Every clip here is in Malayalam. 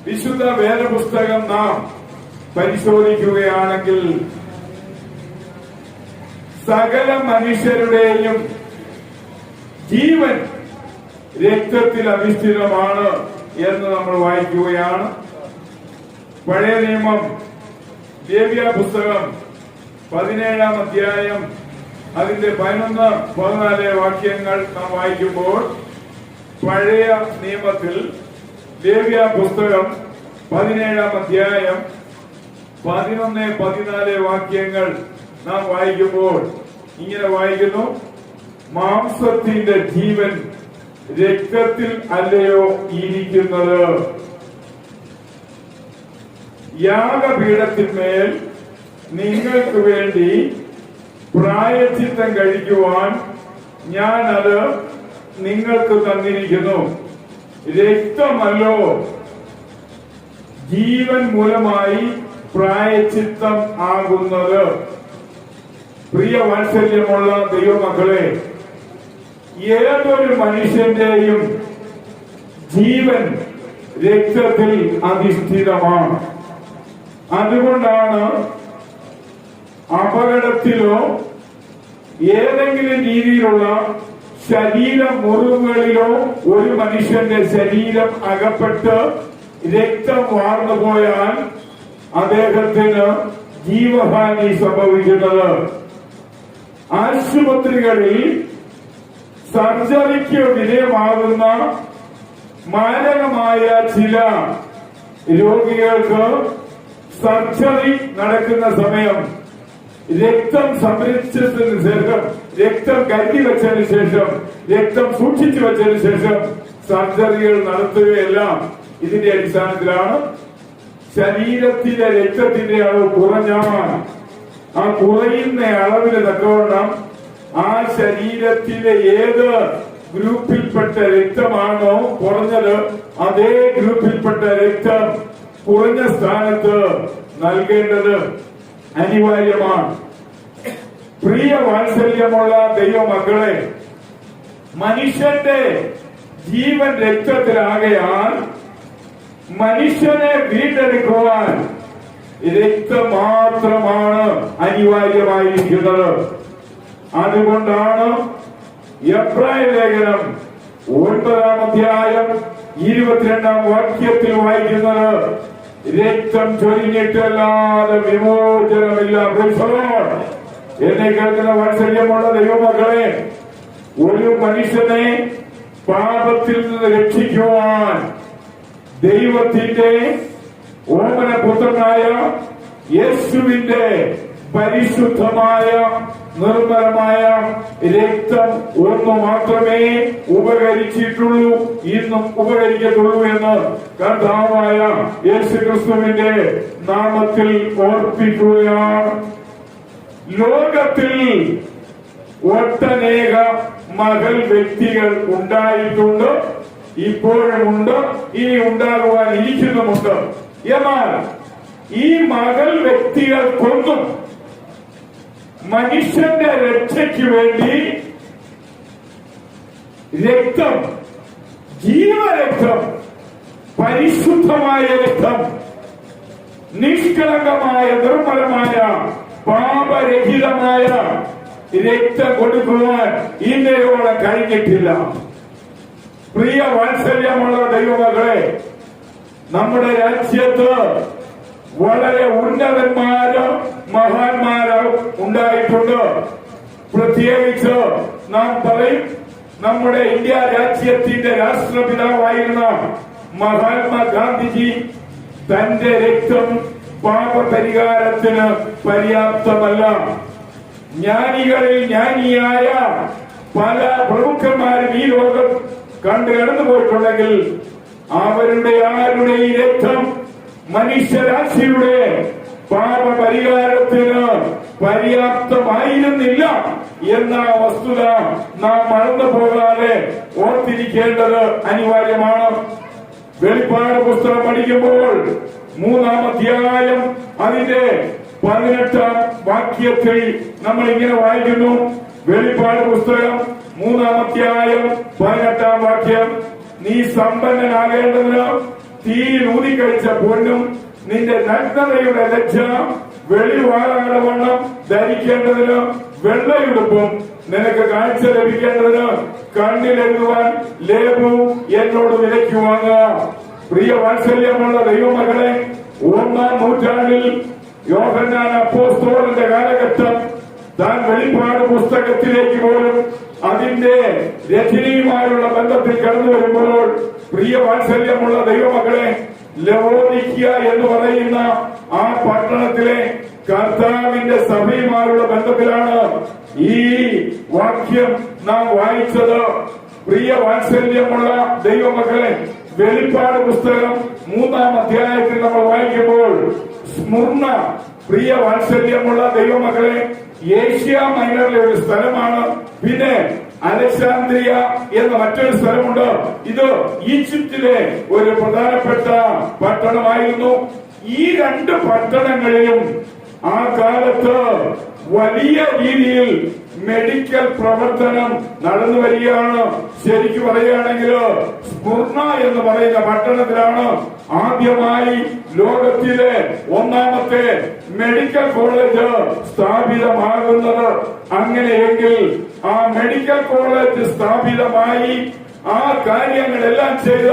വിശുദ്ധ വേദപുസ്തകം നാം പരിശോധിക്കുകയാണെങ്കിൽ സകല മനുഷ്യരുടെയും ജീവൻ രക്തത്തിൽ അധിഷ്ഠിതമാണ് എന്ന് നമ്മൾ വായിക്കുകയാണ്. പഴയ നിയമം ലേവ്യ പുസ്തകം 17-ാം അധ്യായം അതിന്റെ 11-14 വാക്യങ്ങൾ നാം വായിക്കുമ്പോൾ പഴയ നിയമത്തിൽ ലേവ്യ പുസ്തകം 17-ാം അധ്യായം 11-14 വാക്യങ്ങൾ നാം വായിക്കുമ്പോൾ ഇങ്ങനെ വായിക്കുന്നു: മാംസത്തിന്റെ ജീവൻ രക്തത്തിൽ അല്ലയോ ഇരിക്കുന്നത്? യാഗപീഠത്തിന്മേൽ നിങ്ങൾക്ക് വേണ്ടി പ്രായശ്ചിത്തം കഴിക്കുവാൻ ഞാൻ അത് നിങ്ങൾക്ക് തന്നിരിക്കുന്നു. രക്തമല്ലോ ജീവൻ മൂലമായി പ്രായശ്ചിത്തം ആകുന്നത്. പ്രിയ വാത്സല്യമുള്ള ദൈവമക്കളെ, ഏതൊരു മനുഷ്യന്റെയും ജീവൻ രക്തത്തിൽ അധിഷ്ഠിതമാണ്. അതുകൊണ്ടാണ് അപകടത്തിലോ ഏതെങ്കിലും രീതിയിലുള്ള ശരീര മുറിവുകളിലോ ഒരു മനുഷ്യന്റെ ശരീരം അകപ്പെട്ട് രക്തം വാർന്നു പോയാൽ അദ്ദേഹത്തിന് ജീവഹാനി സംഭവിക്കുന്നത്. ആശുപത്രികളിൽ സർജറിക്ക് വിധേയമാകുന്ന മാരകമായ ചില രോഗികൾക്ക് സർജറി നടക്കുന്ന സമയം രക്തം സംഭരിച്ചതിന് ശേഷം, രക്തം കരുതി വെച്ചതിന് ശേഷം, രക്തം സൂക്ഷിച്ചു വെച്ചതിന് ശേഷം സർജറികൾ നടത്തുകയെല്ലാം ഇതിന്റെ അടിസ്ഥാനത്തിലാണ്. ശരീരത്തിലെ രക്തത്തിന്റെ അളവ് കുറഞ്ഞാൽ ആ കുറയുന്ന അളവിന് തക്കവണ്ണം ആ ശരീരത്തിലെ ഏത് ഗ്രൂപ്പിൽപ്പെട്ട രക്തമാണോ കുറഞ്ഞത് അതേ ഗ്രൂപ്പിൽപ്പെട്ട രക്തം കുറഞ്ഞ സ്ഥാനത്ത് നൽകേണ്ടത് അനിവാര്യമാണ്. പ്രിയ വാത്സല്യമുള്ള ദൈവമക്കളെ, മനുഷ്യന്റെ ജീവൻ രക്തത്തിലാകയാൽ മനുഷ്യനെ വീണ്ടെടുക്കുവാൻ രക്തം മാത്രമാണ് അനിവാര്യമായിരിക്കുന്നത്. അതുകൊണ്ടാണ് എബ്രായ ലേഖനം 9-ാം അധ്യായം 22-ാം വാക്യത്തിൽ വായിക്കുന്നത്: രക്തം ചൊരിഞ്ഞിട്ടല്ലാതെ വിമോചനമില്ല. എന്നെ കേൾക്കുന്ന വാത്സല്യമുള്ള ദൈവമക്കളെ, ഒരു മനുഷ്യനെ പാപത്തിൽ നിന്ന് രക്ഷിക്കുവാൻ ദൈവത്തിന്റെ ഓമനപുത്രനായ യേശുവിന്റെ പരിശുദ്ധമായ നിർമ്മലമായ രക്തം ഒന്ന് മാത്രമേ ഉപകരിച്ചിട്ടുള്ളൂ, ഇന്നും ഉപകരിക്കത്തുള്ളൂ എന്ന് കർത്താവായ യേശുക്രിസ്തുവിന്റെ നാമത്തിൽ ഓർപ്പിക്കുകയാണ്. ലോകത്തിൽ ഒട്ടനേക മകൾ വ്യക്തികൾ ഉണ്ടായിട്ടുണ്ട്, ഇപ്പോഴുമുണ്ട്, ഇനി ഉണ്ടാകുവാൻ ഇരിക്കുന്നുമുണ്ട്. എന്നാൽ ഈ മകൾ വ്യക്തികൾക്കൊന്നും മനുഷ്യന്റെ രക്ഷയ്ക്ക് വേണ്ടി രക്തം, ജീവരക്തം, പരിശുദ്ധമായ രക്തം, നിഷ്കളങ്കമായ നിർമ്മലമായ പാപരഹിതമായ രക്തം കൊടുക്കുവാൻ ഇന്നയോടെ കഴിഞ്ഞിട്ടില്ല. പ്രിയ വാത്സല്യമുള്ള ദൈവമക്കളെ, നമ്മുടെ രാജ്യത്ത് വളരെ ഉന്നതന്മാരോ മഹാന്മാരോ ഉണ്ടായിട്ടുണ്ട്. പ്രത്യേകിച്ച് നാം പറയും, നമ്മുടെ ഇന്ത്യ രാജ്യത്തിന്റെ രാഷ്ട്രപിതാവായിരുന്ന മഹാത്മാഗാന്ധിജി തന്റെ രക്തം പാപപരിഹാരത്തിന് പര്യാപ്തമല്ല. ജ്ഞാനികളിൽ ജ്ഞാനിയായ പല പ്രമുഖന്മാരും ഈ ലോകം കണ്ടു കടന്നു പോയിട്ടുണ്ടെങ്കിൽ അവരുടെ ആരുടെ ഈ രക്തം മനുഷ്യരാശിയുടെ പാപപരിഹാരത്തിന് പര്യാപ്തമായിരുന്നില്ല എന്ന വസ്തുത നാം മറന്നു പോകാതെ ഓർത്തിരിക്കേണ്ടത് അനിവാര്യമാണ്. വെളിപ്പാട് പുസ്തകം പഠിക്കുമ്പോൾ 3-ാം അധ്യായം അതിന്റെ 18-ാം വാക്യത്തിൽ നമ്മൾ ഇങ്ങനെ വായിക്കുന്നു. വെളിപ്പാട് പുസ്തകം 3-ാം അധ്യായം 18-ാം വാക്യം: നീ സമ്പന്നനാകേണ്ടതിന് തീയിൽ ഊതിക്കഴിച്ച പൊന്നും നിന്റെ നഗ്നതയുടെ ലജ്ജ വെളിവാകാനവണ്ണം ധരിക്കേണ്ടതിന് വെള്ളയുടുപ്പും നിനക്ക് കാഴ്ച ലഭിക്കേണ്ടതിന് കണ്ണിലെഴുതുവാൻ ലേപവും എന്നോട് വിലയ്ക്ക് വാങ്ങുക. പ്രിയ വാത്സല്യമുള്ള ദൈവമകളെ, 1-ാം നൂറ്റാണ്ടിൽ യോഹന്നാൻ അപ്പോസ്തലന്റെ കാലഘട്ടം താൻ വെളിപ്പാട് പുസ്തകത്തിലേക്ക് പോലും അതിന്റെ രചനയുമായുള്ള ബന്ധത്തിൽ കടന്നു വരുമ്പോൾ, പ്രിയ വാത്സല്യമുള്ള ദൈവമകളെ, ലവോദിക്യ എന്ന് പറയുന്ന ആ പട്ടണത്തിലെ കർത്താവിന്റെ സഭയുമായുള്ള ബന്ധത്തിലാണ് ഈ വാക്യം നാം വായിച്ചത്. പ്രിയ വാത്സല്യമുള്ള ദൈവമക്കളെ, വെളിപ്പാട് പുസ്തകം 3-ാം അധ്യായത്തിൽ നമ്മൾ വായിക്കുമ്പോൾ സ്മുർണ, പ്രിയ വാത്സല്യമുള്ള ദൈവമക്കളെ, ഏഷ്യ മൈനറിലെ ഒരു സ്ഥലമാണ്. പിന്നെ അലക്സാന്ദ്രിയ എന്ന മറ്റൊരു സ്ഥലമുണ്ട്. ഇത് ഈജിപ്തിലെ ഒരു പ്രധാനപ്പെട്ട പട്ടണമായിരുന്നു. ഈ രണ്ട് പട്ടണങ്ങളിലും ആ കാലത്ത് വലിയ രീതിയിൽ മെഡിക്കൽ പ്രവർത്തനം നടന്നു വരികയാണ്. ശരിക്കും പറയുകയാണെങ്കിൽ സ്മുർണ എന്ന് പറയുന്ന പട്ടണത്തിലാണ് ആദ്യമായി ലോകത്തിലെ 1ാമത്തെ മെഡിക്കൽ കോളേജ് സ്ഥാപിതമാകുന്നത്. അങ്ങനെയെങ്കിൽ ആ മെഡിക്കൽ കോളേജ് സ്ഥാപിതമായി ആ കാര്യങ്ങളെല്ലാം ചെയ്ത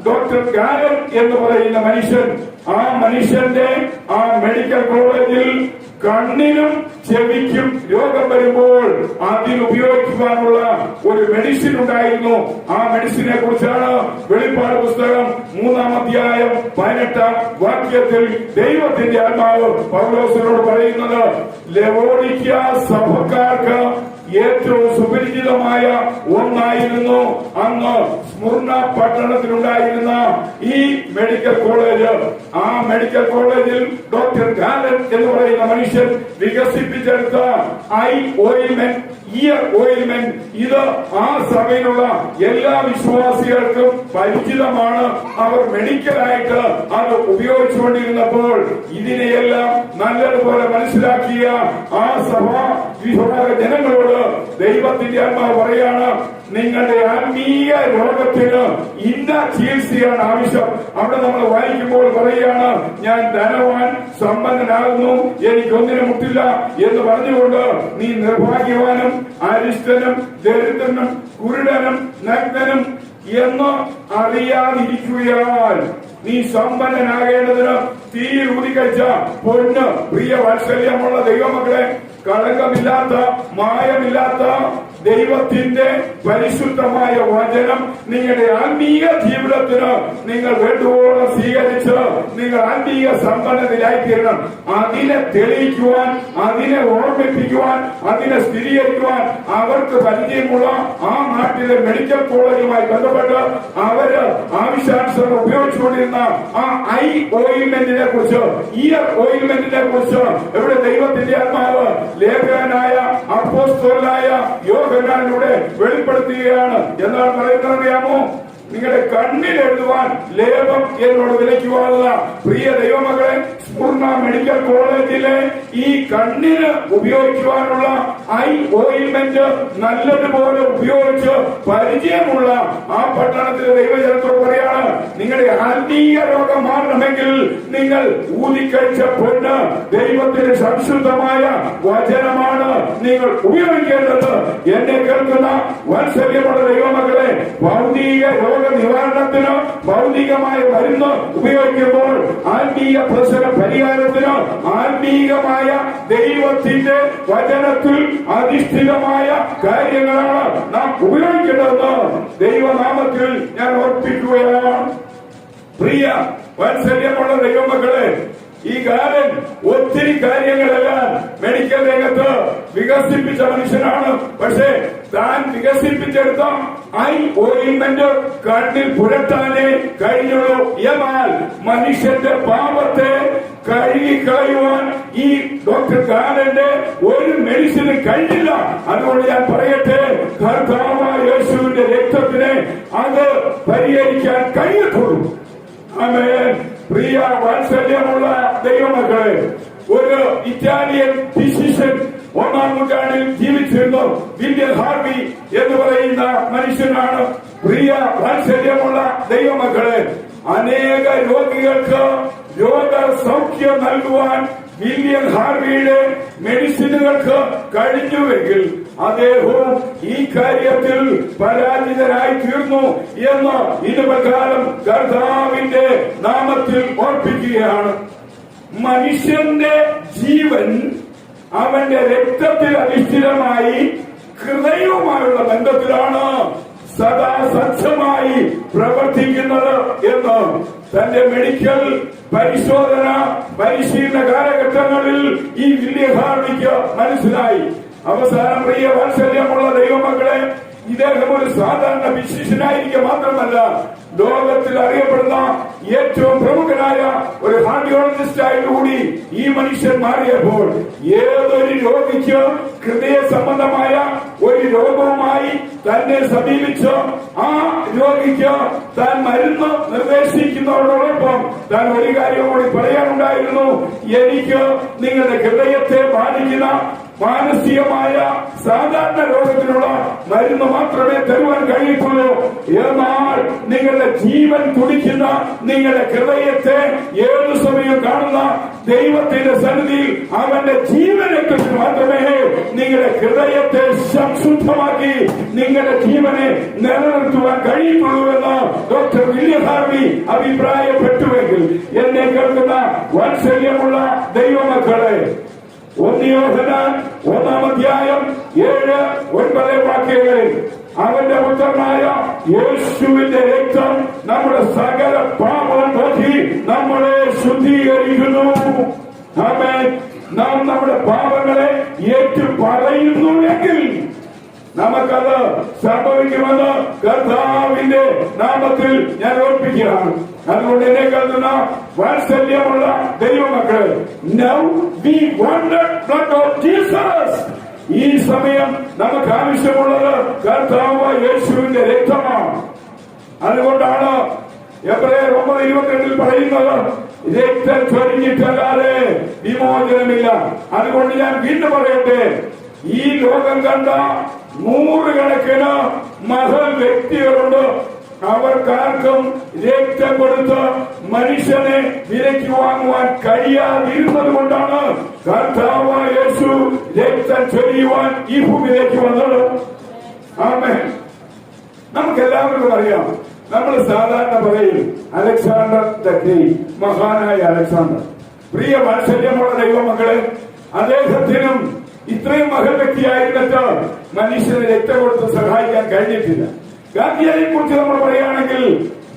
ഡോക്ടർ ഗാലൻ എന്ന് പറയുന്ന മനുഷ്യൻ, ആ മനുഷ്യന്റെ ആ മെഡിക്കൽ കോളേജിൽ കണ്ണിനും ചെവിക്കും രോഗം വരുമ്പോൾ അതിനുപയോഗിക്കുവാനുള്ള ഒരു മെഡിസിൻ ഉണ്ടായിരുന്നു. ആ മെഡിസിനെ കുറിച്ചാണ് വെളിപ്പാട് പുസ്തകം 3-ാം അധ്യായം 18-ാം വാക്യത്തിൽ ദൈവത്തിന്റെ ആത്മാവ് പൗലോസിനോട് പറയുന്നത്. ലവോദിക്യ സഭക്കാർക്ക് ഏറ്റവും സുപരിചിതമായ ഒന്നായിരുന്നു അന്ന് സ്മുർണ പട്ടണത്തിലുണ്ടായിരുന്ന ഈ മെഡിക്കൽ കോളേജ്. ആ മെഡിക്കൽ കോളേജിൽ ഡോക്ടർ ഗാലൻ എന്ന് പറയുന്ന മനുഷ്യൻ വികസിപ്പിച്ചെടുത്ത ഐ ഓയിൽമെന്റ്, ഇയർ ഓയിൽമെന്റ്, ഇത് ആ സഭയിലുള്ള എല്ലാ വിശ്വാസികൾക്കും പരിചിതമാണ്. അവർ മെഡിക്കലായിട്ട് അത് ഉപയോഗിച്ചുകൊണ്ടിരുന്നപ്പോൾ ഇതിനെയെല്ലാം നല്ലതുപോലെ മനസ്സിലാക്കിയ ആ വിഭാഗ ജനങ്ങളോട് ദൈവത്തിന്റെ ആത്മാവ് പറയാണ്, നിങ്ങളുടെ ആത്മീയ രോഗത്തിന് ഇന്ന ചികിത്സയാണ് ആവശ്യം. അവിടെ നമ്മൾ വായിക്കുമ്പോൾ പറയാണ്, ഞാൻ ധനവാൻ സമ്പന്നനാകുന്നു, എനിക്കൊന്നിനും മുട്ടില്ല എന്ന് പറഞ്ഞുകൊണ്ട് നീ നിർഭാഗ്യവാനും അരിഷ്ടനും ദരിദ്രനും കുരുടനും നഗ്നനും എന്ന് അറിയാതിരിക്കുകയാൽ നീ സമ്പന്നനാകേണ്ടതിന് തീയിൽ ഊതിക്കഴിച്ച പൊന്ന്. പ്രിയ വാത്സല്യമുള്ള ദൈവമക്കളെ, കളങ്കമില്ലാത്ത മായമില്ലാത്ത ദൈവത്തിന്റെ പരിശുദ്ധമായ വചനം നിങ്ങളുടെ ആത്മീയ ജീവിതത്തിന് നിങ്ങൾ വേണ്ടുവോളം സ്വീകരിച്ച് നിങ്ങൾ ആത്മീയ സമ്പന്നതയിലായിത്തീരണം. അതിനെ തെളിയിക്കുവാൻ, അതിനെ ഓർമ്മിപ്പിക്കുവാൻ, അതിനെ സ്ഥിരീകരിക്കുവാൻ അവർക്ക് പരിചയമുള്ള ആ നാട്ടിലെ മെഡിക്കൽ കോളേജുമായി ബന്ധപ്പെട്ട് അവര് ആവശ്യാനുസരണം ഉപയോഗിച്ചുകൊണ്ടിരുന്ന ആ ഐ ഓയിൽമെന്റിനെ കുറിച്ച്, ഇയർ ഓയിൽമെന്റിനെ കുറിച്ച് ഇവിടെ ദൈവത്തിന്റെ ആത്മാവ് ലേഖകനായ അപ്പോസ്തലനായ യോഹന്നാനിലൂടെ വെളിപ്പെടുത്തുകയാണ്. എന്താണ് പറയുന്നത് അറിയാമോ? നിങ്ങളുടെ കണ്ണിൽ എഴുതുവാൻ ലേപം എന്നോട് വിലയ്ക്ക് വാങ്ങുക. പ്രിയ ദൈവമകളെ, സ്മുർണ മെഡിക്കൽ കോളേജിലെ ഈ കണ്ണിന് ഉപയോഗിക്കുവാനുള്ള ഐ ഓയിൽമെന്റ് നല്ലതുപോലെ ഉപയോഗിച്ച് പരിചയമുള്ള ആ പട്ടണത്തിലെ ദൈവജനത്തോട് പറയാണ്, നിങ്ങളുടെ ആത്മീയ രോഗം മാറണമെങ്കിൽ നിങ്ങൾ ഊതിക്കഴിച്ച പൊന്ന് ദൈവത്തിന്റെ സംശുദ്ധമായ വചനമാണ് നിങ്ങൾ ഉപയോഗിക്കേണ്ടത്. എന്നെ കേൾക്കുന്ന വാത്സല്യമുള്ള ദൈവമകളെ, ഭൗതിക നിവാരണത്തിന് ഭൗതികമായ മരുന്ന് ഉപയോഗിക്കുമ്പോൾ ആത്മീയ പ്രശ്ന പരിഹാരത്തിന് ആത്മീയമായ ദൈവത്തിന്റെ വചനത്തിൽ അധിഷ്ഠിതമായ കാര്യങ്ങളാണ് നാം ഉപയോഗിക്കേണ്ടതെന്ന് ദൈവനാമത്തിൽ ഞാൻ ഓർപ്പിക്കുകയാണ്. പ്രിയ വാത്സല്യമുള്ള ദൈവമക്കളെ, ഈ ഗാലൻ ഒത്തിരി കാര്യങ്ങളെല്ലാം മെഡിക്കൽ രംഗത്ത് വികസിപ്പിച്ച മനുഷ്യനാണ്. പക്ഷേ താൻ വികസിപ്പിച്ചെടുത്ത ഐ ഓയിൽമെന്റ് കണ്ണിൽ പുരട്ടാനേ കഴിഞ്ഞുള്ളൂ. എന്നാൽ മനുഷ്യന്റെ പാപത്തെ കഴുകിക്കളയുവാൻ ഈ ഡോക്ടർ ഗാലന്റെ ഒരു മെഡിസിന് കഴിഞ്ഞില്ല. അതുകൊണ്ട് ഞാൻ പറയട്ടെ, കർത്താവായ യേശുവിന്റെ രക്തത്തിനെ അത് പരിഹരിക്കാൻ കഴിയത്തുള്ളൂ. ആമേൻ. പ്രിയ വാത്സല്യമുള്ള ദൈവമക്കളെ, ഒരു ഇറ്റാലിയൻ ഫിസിഷ്യൻ 1-ാം നൂറ്റാണ്ടിൽ ജീവിച്ചിരുന്നു. വില്യം ഹാർവി എന്ന് പറയുന്ന മനുഷ്യനാണ്. പ്രിയ വാത്സല്യമുള്ള ദൈവമക്കളെ, അനേക രോഗികൾക്ക് രോഗസൗഖ്യം നൽകുവാൻ വില്യം ഹാർവിയുടെ മെഡിസിനുകൾക്ക് കഴിഞ്ഞുവെങ്കിൽ അദ്ദേഹവും ഈ കാര്യത്തിൽ പരാജിതനായി തീർന്നു എന്ന് ഇത് പ്രകാരം കർത്താവിന്റെ നാമത്തിൽ ഓർപ്പിക്കുകയാണ്. മനുഷ്യന്റെ ജീവൻ അവന്റെ രക്തത്തിൽ അധിഷ്ഠിതമായി ഹൃദയവുമായുള്ള ബന്ധത്തിലാണ് സദാ സജ്ജമായി പ്രവർത്തിക്കുന്നത് എന്ന് തന്റെ മെഡിക്കൽ പരിശോധന പരിശീലന കാലഘട്ടങ്ങളിൽ ഈ വില്യം ഹാർവിക്ക് മനസ്സിലായി. അവസാനം പ്രിയ വാത്സല്യമുള്ള ദൈവമക്കളെ, ഇദ്ദേഹം ഒരു സാധാരണ ഫിസിഷ്യനായിരിക്കുക മാത്രമല്ല, ലോകത്തിൽ അറിയപ്പെടുന്ന ഏറ്റവും പ്രമുഖനായ ഒരു കാർഡിയോളജിസ്റ്റായിലൂടി ഈ മനുഷ്യൻ മാറിയപ്പോൾ ഏതൊരു രോഗിക്ക് ഹൃദയ സംബന്ധമായ ഒരു രോഗവുമായി തന്നെ സമീപിച്ച് ആ രോഗിക്ക് താൻ മരുന്ന് നിർദ്ദേശിക്കുന്നതോടൊപ്പം താൻ ഒരു കാര്യം കൂടി പറയാനുണ്ടായിരുന്നു. എനിക്ക് നിങ്ങളുടെ ഹൃദയത്തെ ബാധിക്കുന്ന മാനസികമായ സാധാരണ രോഗത്തിനുള്ള മരുന്ന് മാത്രമേ തരുവാൻ കഴിയത്തുള്ളൂ. എന്നാൽ നിങ്ങളുടെ ജീവൻ തുടിക്കുന്ന നിങ്ങളുടെ ഹൃദയത്തെ ഏതു സമയം കാണുന്ന ദൈവത്തിന്റെ സന്നിധിയിൽ അവന്റെ ജീവനെക്കുറിച്ച് മാത്രമേ നിങ്ങളുടെ ഹൃദയത്തെ സംശുദ്ധമാക്കി നിങ്ങളുടെ ജീവനെ നിലനിർത്തുവാൻ കഴിയുള്ളൂവെന്ന് ഡോക്ടർ വില്യം ഹാർവി അഭിപ്രായപ്പെട്ടുവെങ്കിൽ എന്നെ കേൾക്കുന്ന വാത്സല്യമുള്ള ദൈവമക്കളെ, 1 യോഹന്നാൻ 1-ാം അധ്യായം 7-9 വാക്യങ്ങളിൽ അവന്റെ പുത്രനായ യേശുവിന്റെ രക്തം നമ്മുടെ സകല പാപം നോക്കി നമ്മളെ ശുദ്ധീകരിക്കുന്നു. ആമേൻ. നാം നമ്മുടെ പാപങ്ങളെ ഏറ്റു പറയുന്നുവെങ്കിൽ നമുക്കത് സംഭവിക്കുമെന്ന് കർത്താവിന്റെ നാമത്തിൽ ഞാൻ ഓർപ്പിക്കുകയാണ്. അതുകൊണ്ട് എന്നെ കേൾക്കുന്ന വാത്സല്യമുള്ള ദൈവമക്കളെ, now we want the blood of Jesus. ഈ സമയം നമുക്ക് ആവശ്യമുള്ളത് കർത്താവ് യേശുവിന്റെ രക്തമാണ്. അതുകൊണ്ടാണ് എബ്രായർ 9:22 പറയുന്നത്, രക്തം ചൊരിഞ്ഞിട്ടല്ലാതെ വിമോചനമില്ല. അതുകൊണ്ട് ഞാൻ വീണ്ടും പറയട്ടെ, ഈ ലോകം കണ്ട 100 കണക്കിന് മഹൽ വ്യക്തികളുണ്ട്. അവർക്കാർക്കും രക്തം കൊടുത്ത് മനുഷ്യനെ വിലയ്ക്ക് വാങ്ങുവാൻ കഴിയാതിരുന്നത് കൊണ്ടാണ് കർത്താവായ യേശു രക്തം ചൊരിയുവാൻ ഈ ഭൂമിയിലേക്ക് വന്നത്. ആമേൻ. നമുക്കെല്ലാവർക്കും അറിയാം, നമ്മൾ സാധാരണ പറയും അലക്സാണ്ടർ ദ ഗ്രേറ്റ്, മഹാനായ അലക്സാണ്ടർ. പ്രിയ വാത്സല്യമുള്ള ദൈവമക്കളെ, അദ്ദേഹത്തിനും ഇത്രയും മഹൽ വ്യക്തിയായിരുന്നിട്ട് മനുഷ്യനെ രക്തം കൊടുത്ത് സഹായിക്കാൻ കഴിഞ്ഞിട്ടില്ല. ഗാന്ധിയെ കുറിച്ച് നമ്മൾ പറയുകയാണെങ്കിൽ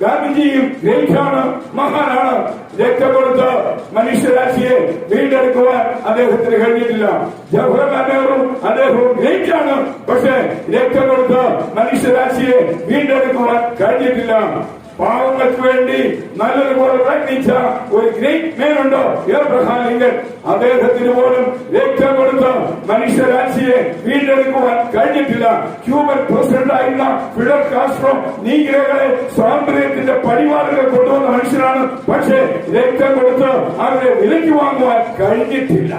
ഗാന്ധിജിയും ഗ്രേറ്റാണ്, മഹാനാണ്. രക്തം കൊടുത്ത് മനുഷ്യരാശിയെ വീണ്ടെടുക്കുവാൻ അദ്ദേഹത്തിന് കഴിഞ്ഞിട്ടില്ല. ജവഹർലാൽ നെഹ്റു അദ്ദേഹവും ഗ്രേറ്റാണ്, പക്ഷെ രക്തം കൊടുത്ത് മനുഷ്യരാശിയെ വീണ്ടെടുക്കുവാൻ കഴിഞ്ഞിട്ടില്ല. പാവങ്ങൾക്ക് വേണ്ടി നല്ലതുപോലെ പ്രയത്നിച്ച ഒരു ഗ്രേറ്റ് മേനുണ്ടോ, എബ്രഹാം ലിങ്കൻ. അദ്ദേഹത്തിന് പോലും രക്തം കൊടുത്ത് മനുഷ്യരാശിയെ വീണ്ടെടുക്കുവാൻ കഴിഞ്ഞിട്ടില്ല. ക്യൂബൻ പ്രസിഡന്റായിരുന്ന ഫിഡൽ കാസ്ട്രോ നീഗ്രകളെ സ്വാതന്ത്ര്യത്തിന്റെ പടിവാറുകൾ കൊണ്ടുവന്ന മനുഷ്യനാണ്, പക്ഷേ രക്തം കൊടുത്ത് അവരെ വിലയ്ക്ക് വാങ്ങുവാൻ കഴിഞ്ഞിട്ടില്ല.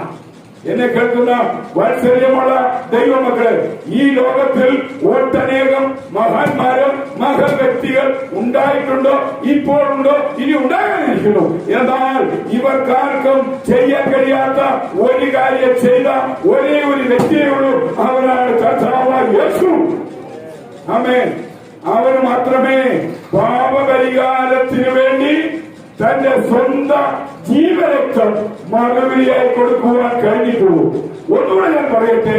എന്നെ കേൾക്കുന്ന വാത്സല്യമുള്ള ദൈവമക്കളെ, ഈ ലോകത്തിൽ ഒട്ടനേകം മഹാന്മാരും മഹൽ വ്യക്തികൾ ഉണ്ടായിട്ടുണ്ടോ, ഇപ്പോഴുണ്ടോ, ഇനി ഉണ്ടാകാനിരിക്കുന്നു. എന്നാൽ ഇവർക്കാർക്കും ചെയ്യാൻ കഴിയാത്ത ഒരു കാര്യം ചെയ്ത ഒരേ ഒരു വ്യക്തിയേ ഉള്ളൂ. അവനാണ് കർത്താവായ യേശു. ആമേൻ. അവന് മാത്രമേ പാപപരിഹാരത്തിന് വേണ്ടി തന്റെ സ്വന്തം ജീവരക്തം മറുപടിയായി കൊടുക്കുവാൻ കഴിഞ്ഞിട്ടുള്ളൂ. ഒന്നുകൂടെ ഞാൻ പറയട്ടെ,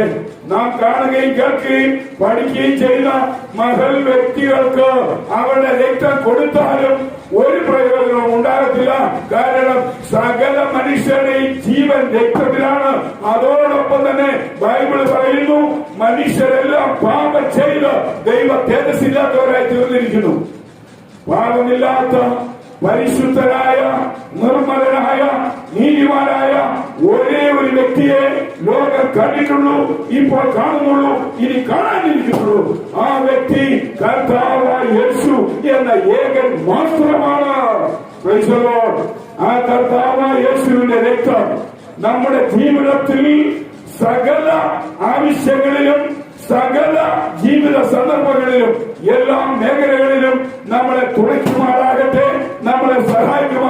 നാം കാണുകയും കേൾക്കുകയും പഠിക്കുകയും ചെയ്യുന്ന മഹൽ വ്യക്തികൾക്ക് അവരുടെ രക്തം കൊടുത്താലും ഒരു പ്രയോജനവും ഉണ്ടാകത്തില്ല. കാരണം സകല മനുഷ്യരുടെയും ജീവൻ രക്തത്തിലാണ്. അതോടൊപ്പം തന്നെ ബൈബിൾ പറയുന്നു, മനുഷ്യരെല്ലാം പാപം ചെയ്ത് ദൈവ തേജസ്സില്ലാത്തവരായി തീർന്നിരിക്കുന്നു. പാപമില്ലാത്ത പരിശുദ്ധനായ നിർമ്മലനായ നീതിമാനായ ഒരേ ഒരു വ്യക്തിയെ ലോകം കണ്ടിട്ടുള്ളൂ, ഇപ്പോൾ കാണുന്നുള്ളൂ, ഇനി കാണാനിരിക്കുന്നുള്ളൂ. ആ വ്യക്തി കർത്താവായ യേശു എന്ന ഏകൻ മാത്രമാണ്. Praise the Lord. ആ കർത്താവായ യേശുവിന്റെ രക്തം നമ്മുടെ ജീവിതത്തിൽ സകല ആവശ്യങ്ങളിലും സകല ജീവിത സന്ദർഭങ്ങളിലും എല്ലാ മേഖലകളിലും നമ്മളെ തുണയ്ക്കുമാറാകട്ടെ, നമ്മളെ സഹായിക്കുമാറാകട്ടെ.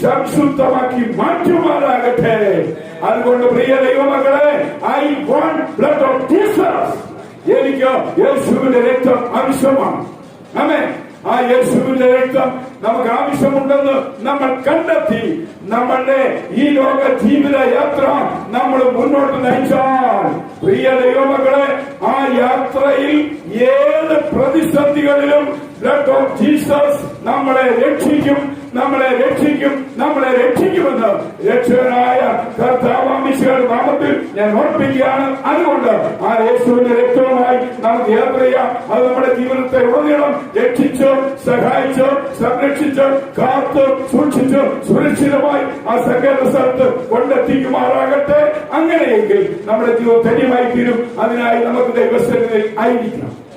സംശുദ്ധമാക്കി മാറ്റുമാറാകട്ടെ. അതുകൊണ്ട് പ്രിയ ദൈവമക്കളെ, I want blood of Jesus. എനിക്ക് യേശുവിന്റെ രക്തം ആവശ്യമാണ്. ആമേൻ. ആ യേശുവിന്റെ രക്തം നമുക്ക് ആവശ്യമുണ്ടെന്ന് നമ്മൾ കണ്ടെത്തി നമ്മളുടെ ഈ ലോക ജീവിത യാത്ര നമ്മൾ മുന്നോട്ട് നയിച്ചാൽ, പ്രിയ ദൈവമക്കളെ, ആ യാത്രയിൽ ഏത് പ്രതിസന്ധികളിലും ബ്ലഡ് ഓഫ് ജീസസ് നമ്മളെ രക്ഷിക്കും, നമ്മളെ രക്ഷിക്കും, നമ്മളെ രക്ഷിക്കുമെന്ന് രക്ഷകനായ കർത്താവാമിശിയുടെ നാമത്തിൽ ഞാൻ ഓർപ്പിക്കുകയാണ്. അതുകൊണ്ട് ആ യേശുവിന്റെ രക്തവുമായി നമുക്ക് യാത്ര ചെയ്യാം. അത് നമ്മുടെ ജീവിതത്തെ ഉടനീളം രക്ഷിച്ചോ, സഹായിച്ചോ, സംരക്ഷിച്ചോ, കാത്ത് സൂക്ഷിച്ചോ സുരക്ഷിതമായി ആ സകല സ്ഥലത്ത് കൊണ്ടെത്തിക്കുമാറാകട്ടെ. അങ്ങനെയെങ്കിൽ നമ്മുടെ ജീവിതം ധന്യമായി തീരും. അതിനായി നമുക്ക് ദൈവസന്നിധിയിൽ ആയിരിക്കണം.